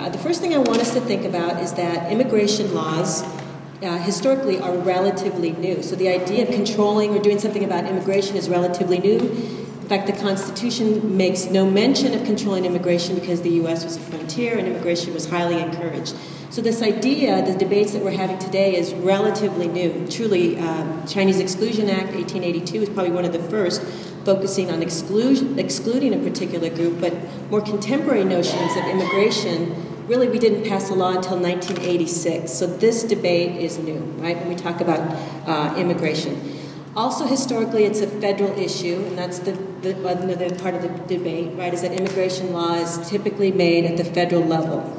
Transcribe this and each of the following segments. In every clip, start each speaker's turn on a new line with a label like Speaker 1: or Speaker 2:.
Speaker 1: The first thing I want us to think about is that immigration laws historically are relatively new. So the idea of controlling or doing something about immigration is relatively new. In fact, the Constitution makes no mention of controlling immigration because the U.S. was a frontier and immigration was highly encouraged. So this idea, the debates that we're having today, is relatively new. Truly, Chinese Exclusion Act, 1882, is probably one of the first, focusing on excluding a particular group, but more contemporary notions of immigration, really we didn't pass a law until 1986. So this debate is new, right, when we talk about immigration. Also, historically, it's a federal issue, and that's the other part of the debate, right, is that immigration law is typically made at the federal level.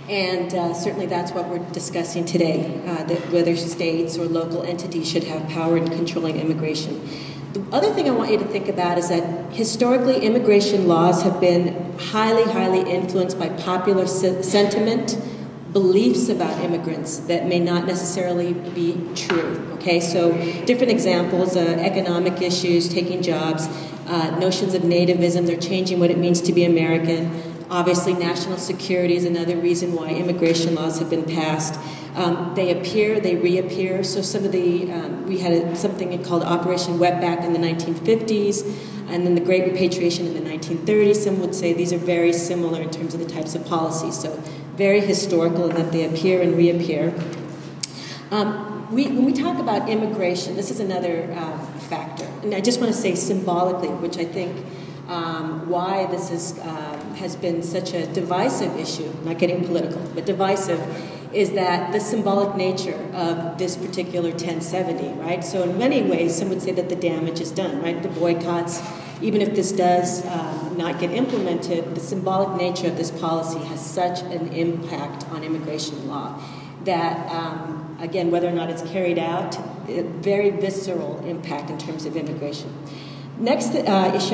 Speaker 1: And certainly that's what we're discussing today, that whether states or local entities should have power in controlling immigration. The other thing I want you to think about is that historically immigration laws have been highly influenced by popular sentiment, beliefs about immigrants that may not necessarily be true, okay? So different examples, economic issues, taking jobs, notions of nativism, they're changing what it means to be American. Obviously, national security is another reason why immigration laws have been passed. They appear, they reappear. So some of the, we had something called Operation Wetback in the 1950s, and then the Great Repatriation in the 1930s. Some would say these are very similar in terms of the types of policies. So very historical in that they appear and reappear. When we talk about immigration, this is another factor. And I just want to say symbolically, which I think why this has been such a divisive issue, not getting political, but divisive, is that the symbolic nature of this particular 1070, right? So in many ways, some would say that the damage is done, right? The boycotts, even if this does not get implemented, the symbolic nature of this policy has such an impact on immigration law that, again, whether or not it's carried out, very visceral impact in terms of immigration. Next issue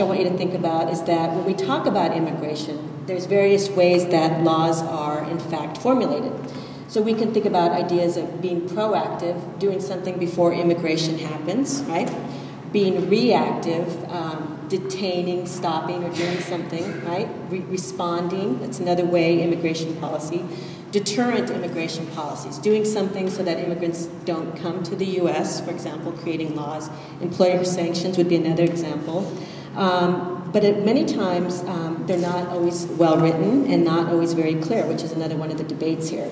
Speaker 1: I want you to think about is that when we talk about immigration, there's various ways that laws are, in fact, formulated. So we can think about ideas of being proactive, doing something before immigration happens, right? Being reactive, detaining, stopping, or doing something, right? Responding, that's another way, immigration policy. Deterrent immigration policies, doing something so that immigrants don't come to the U.S., for example, creating laws. Employer sanctions would be another example. But many times, they're not always well-written and not always very clear, which is another one of the debates here.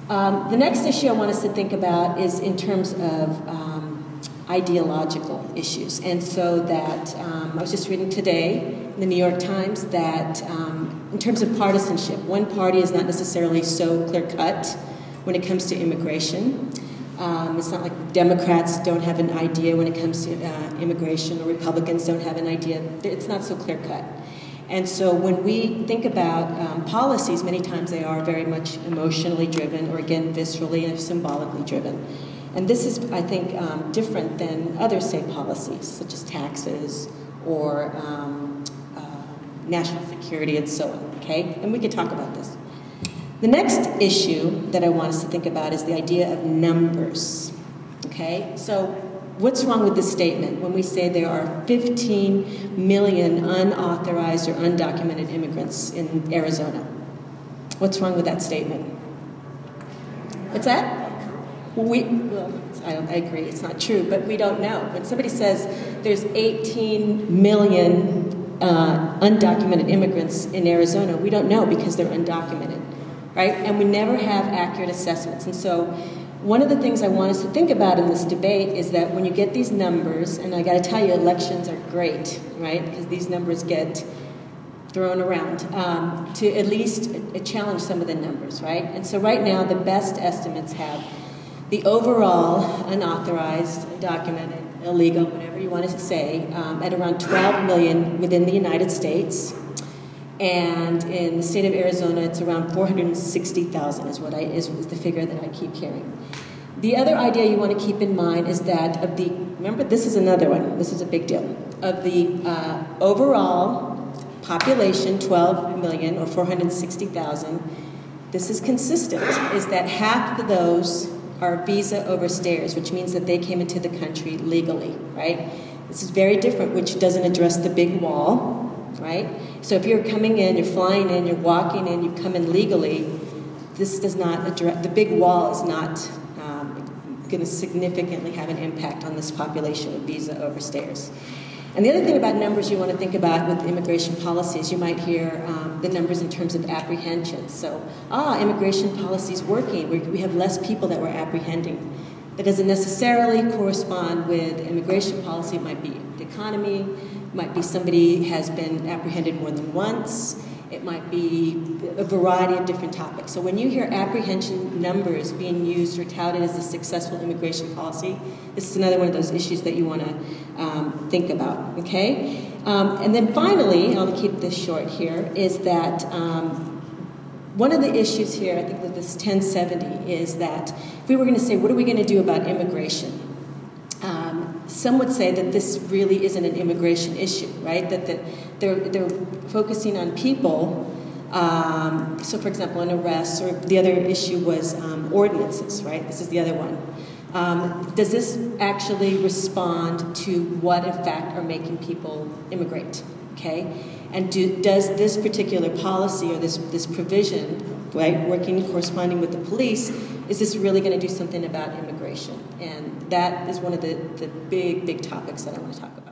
Speaker 1: The next issue I want us to think about is in terms of ideological issues. And so that, I was just reading today in the New York Times that in terms of partisanship, one party is not necessarily so clear-cut when it comes to immigration. It's not like Democrats don't have an idea when it comes to immigration, or Republicans don't have an idea. It's not so clear-cut. And so when we think about policies, many times they are very much emotionally driven, or again, viscerally and symbolically driven. And this is, I think, different than other state policies, such as taxes or national security and so on, okay? And we can talk about this. The next issue that I want us to think about is the idea of numbers, okay? So what's wrong with this statement when we say there are 15 million unauthorized or undocumented immigrants in Arizona? What's wrong with that statement? What's that? Well, I agree, it's not true, but we don't know. When somebody says there's 18 million undocumented immigrants in Arizona, we don't know because they're undocumented, right? And we never have accurate assessments. And so one of the things I want us to think about in this debate is that when you get these numbers, and I got to tell you, elections are great, right? Because these numbers get thrown around to at least challenge some of the numbers, right? And so right now, the best estimates have the overall unauthorized, undocumented, illegal, whatever you want to say, at around 12 million within the United States. And in the state of Arizona, it's around 460,000 is the figure that I keep hearing. The other idea you want to keep in mind is that of the, remember this is another one, this is a big deal, of the overall population, 12 million or 460,000, this is consistent, is that half of those are visa overstayers, which means that they came into the country legally, right? This is very different, which doesn't address the big wall, right? So if you're coming in, you're flying in, you're walking in, you come in legally, this does not address, the big wall is not going to significantly have an impact on this population of visa overstayers. And the other thing about numbers you want to think about with immigration policies, you might hear the numbers in terms of apprehension. So, immigration policy is working. We have less people that we're apprehending. That doesn't necessarily correspond with immigration policy. It might be the economy. It might be somebody has been apprehended more than once. It might be a variety of different topics. So when you hear apprehension numbers being used or touted as a successful immigration policy, this is another one of those issues that you want to think about, okay? And then finally, I'll keep this short here, is that one of the issues here, I think with this 1070, is that if we were going to say, what are we going to do about immigration? Some would say that this really isn't an immigration issue, right? That they're focusing on people. So, for example, an arrest, or the other issue was ordinances, right? This is the other one. Does this actually respond to what, in fact, are making people immigrate? Okay, and does this particular policy or this provision, right, corresponding with the police, is this really going to do something about immigration? And that is one of the big topics that I want to talk about.